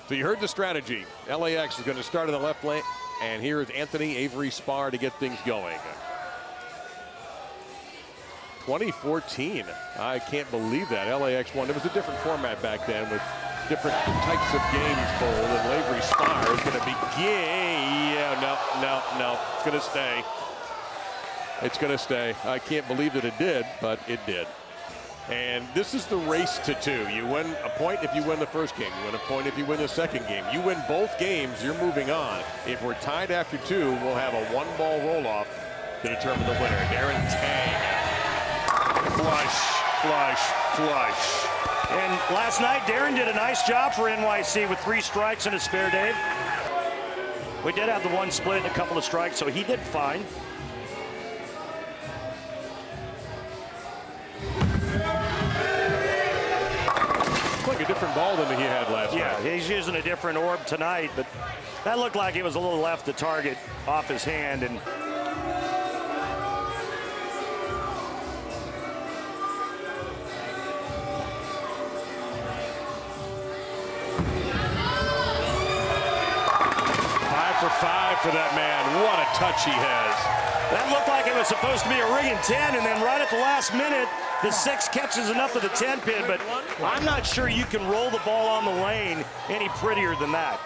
So you heard the strategy. LAX is going to start in the left lane, and here is Anthony Avery Spar to get things going. 2014, I can't believe that. LAX won. It was a different format back then with different types of games bowled, and Avery Spar is going to begin. Yeah, no, it's going to stay. It's going to stay. I can't believe that it did, but it did. And this is the race to 2. You win a point if you win the first game. You win a point if you win the second game. You win both games, you're moving on. If we're tied after 2, we'll have a 1-ball roll-off to determine the winner. Darren Tang. Flush. And last night, Darren did a nice job for NYC with 3 strikes and a spare, Dave. We did have the 1 split and a couple of strikes, so he did fine. Like a different ball than he had last night. Yeah, he's using a different orb tonight, but that looked like it was a little left to target off his hand. And for that man. What a touch he has. That looked like it was supposed to be a ring and 10, and then right at the last minute, the 6 catches enough of the 10 pin, but I'm not sure you can roll the ball on the lane any prettier than that.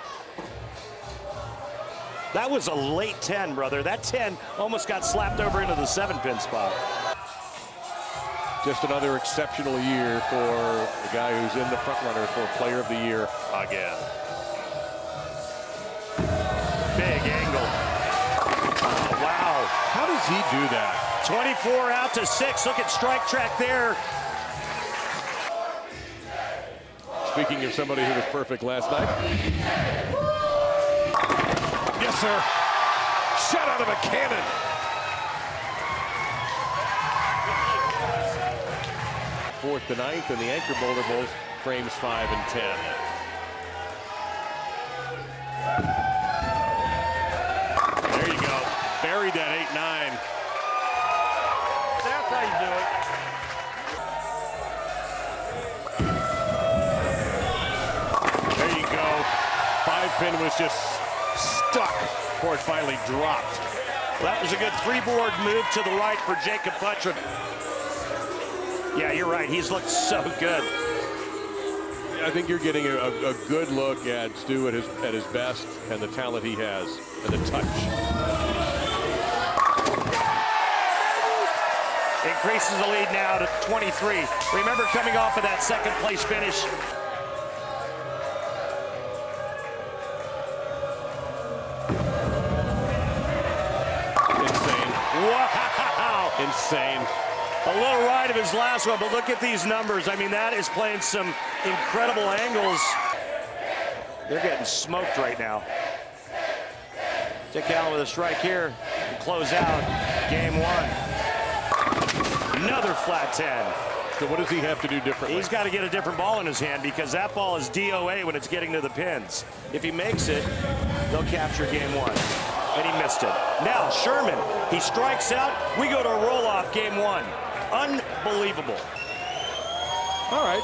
That was a late 10, brother. That 10 almost got slapped over into the 7-pin spot. Just another exceptional year for the guy who's in the front runner for Player of the Year again. Big angle. Oh, wow. How does he do that? 24 out to 6. Look at strike track there. Speaking of somebody who was perfect last night. Yes, sir. Shot out of a cannon. Fourth to ninth, and the anchor bowler bowls frames 5 and 10. There you go. Buried that 8-9. That's how you do it. There you go. 5-pin was just stuck before it finally dropped. Well, that was a good 3-board move to the right for Jacob Buttrick. Yeah, you're right. He's looked so good. I think you're getting a good look at Stu at his best and the talent he has and the touch. Increases the lead now to 23. Remember, coming off of that second place finish. Insane. Wow. Insane. A little right of his last one, but look at these numbers. I mean, that is playing some incredible angles. They're getting smoked right now. Dick Allen with a strike here and close out game 1. Another flat 10. So what does he have to do differently? He's got to get a different ball in his hand because that ball is DOA when it's getting to the pins. If he makes it, they'll capture game 1. And he missed it. Now, Sherman, he strikes out. We go to a roll-off game 1. Unbelievable. All right.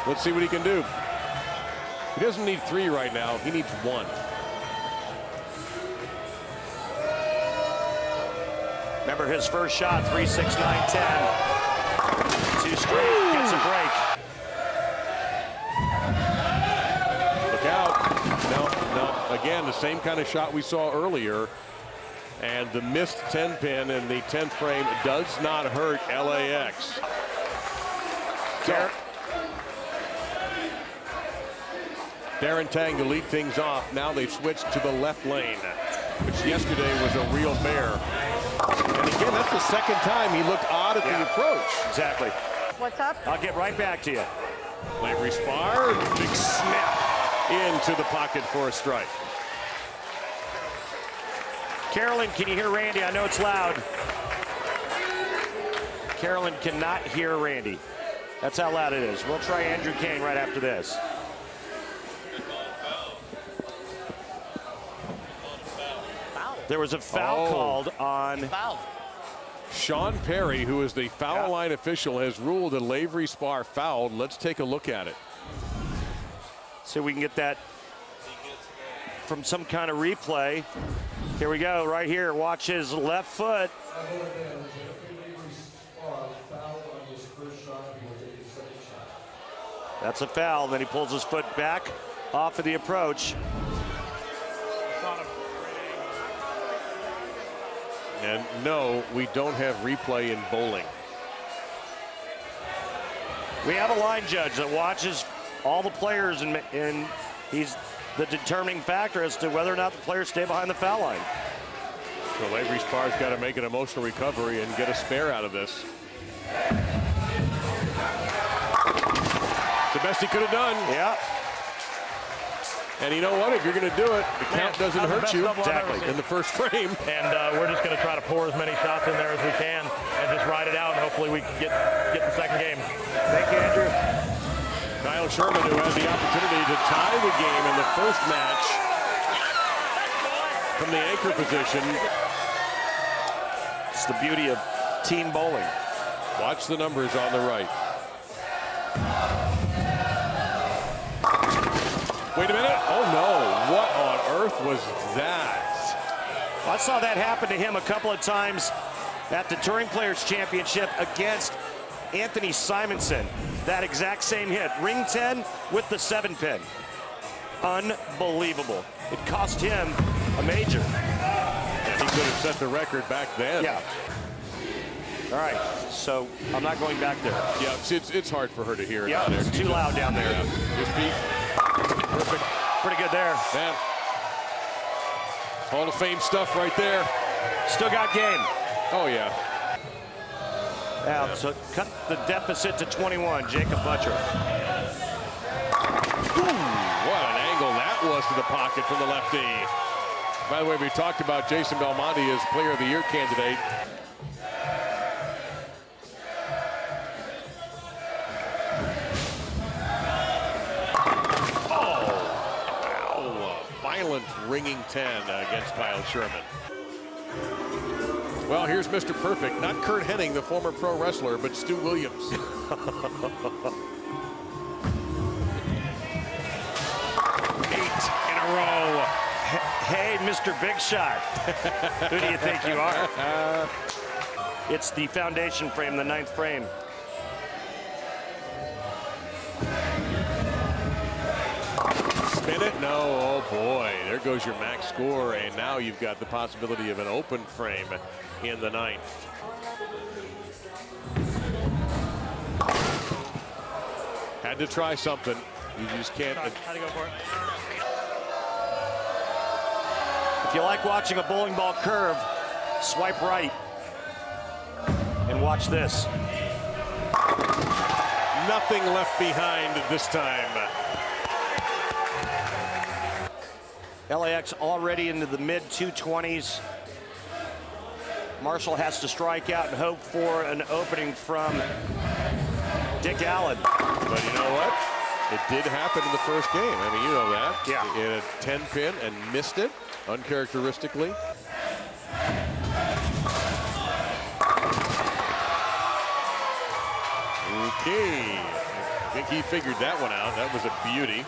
Let's see what he can do. He doesn't need 3 right now. He needs 1. Remember his first shot, 3, 6, 9, 10. 2 straight, gets a break. Look out. No. Again, the same kind of shot we saw earlier. And the missed 10-pin in the 10th frame does not hurt LAX. Darren Tang to lead things off. Now they've switched to the left lane, which yesterday was a real bear. And again, that's the second time he looked odd at the approach. Exactly. What's up? I'll get right back to you. Avery Spar, big snap into the pocket for a strike. Carolyn, can you hear Randy? I know it's loud. Carolyn cannot hear Randy. That's how loud it is. We'll try Andrew Kane right after this. There was a foul called on... Sean Perry, who is the foul line official, has ruled that Avery Spar fouled. Let's take a look at it. See if we can get that from some kind of replay. Here we go, right here. Watch his left foot. That's a foul. Then he pulls his foot back off of the approach. And no, we don't have replay in bowling. We have a line judge that watches all the players, and he's the determining factor as to whether or not the players stay behind the foul line. So Lavery Sparr's got to make an emotional recovery and get a spare out of this. It's the best he could have done. Yeah. And you know what? If you're going to do it, the count doesn't hurt you. Exactly. In the first frame. And we're just going to try to pour as many shots in there as we can and just ride it out, and hopefully we can get the second game. Thank you, Andrew. Kyle Sherman, who had the opportunity to tie the game in the first match from the anchor position. It's the beauty of team bowling. Watch the numbers on the right. Wait a minute. Oh, no. What on earth was that? I saw that happen to him a couple of times at the Touring Players Championship against Anthony Simonson. That exact same hit. Ring 10 with the 7-pin. Unbelievable. It cost him a major. And he could have set the record back then. Yeah. All right, so I'm not going back there. Yeah, it's hard for her to hear it Yeah, down there. it's too loud down there. Yeah. Just beat. Perfect. Pretty good there. Man. Hall of Fame stuff right there. Still got game. Oh, yeah. Out, so cut the deficit to 21, Jacob Butcher. Ooh, what an angle that was to the pocket from the lefty. By the way, we talked about Jason Belmonte as Player of the Year candidate. Violent ringing 10 against Kyle Sherman. Well, here's Mr. Perfect. Not Kurt Hennig, the former pro wrestler, but Stu Williams. 8 in a row. Hey, Mr. Big Shot. Who do you think you are? It's the foundation frame, the 9th frame. Spin it? No. Oh, boy. There goes your max score, and now you've got the possibility of an open frame in the 9th. Had to try something. You just can't. How to go for it? If you like watching a bowling ball curve, swipe right and watch this. Nothing left behind this time. LAX already into the mid-220s. Marshall has to strike out and hope for an opening from Dick Allen. But you know what? It did happen in the first game. I mean, you know that. Yeah. In a 10-pin and missed it, uncharacteristically. Okay. I think he figured that one out. That was a beauty.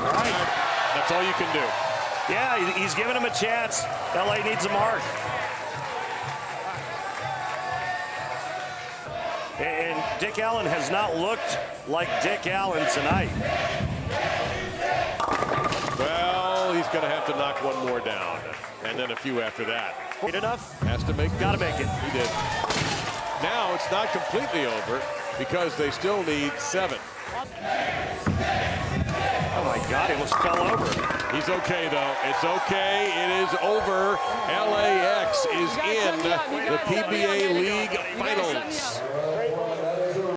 All right. That's all you can do. Yeah, he's giving him a chance. LA needs a mark. And Dick Allen has not looked like Dick Allen tonight. Well, he's going to have to knock one more down. And then a few after that. Good enough? Has to make. Gotta make it. He did. Now it's not completely over because they still need 7. Oh my God, he almost fell over. He's okay though. It's okay. It is over. LAX is in the PBA League Finals.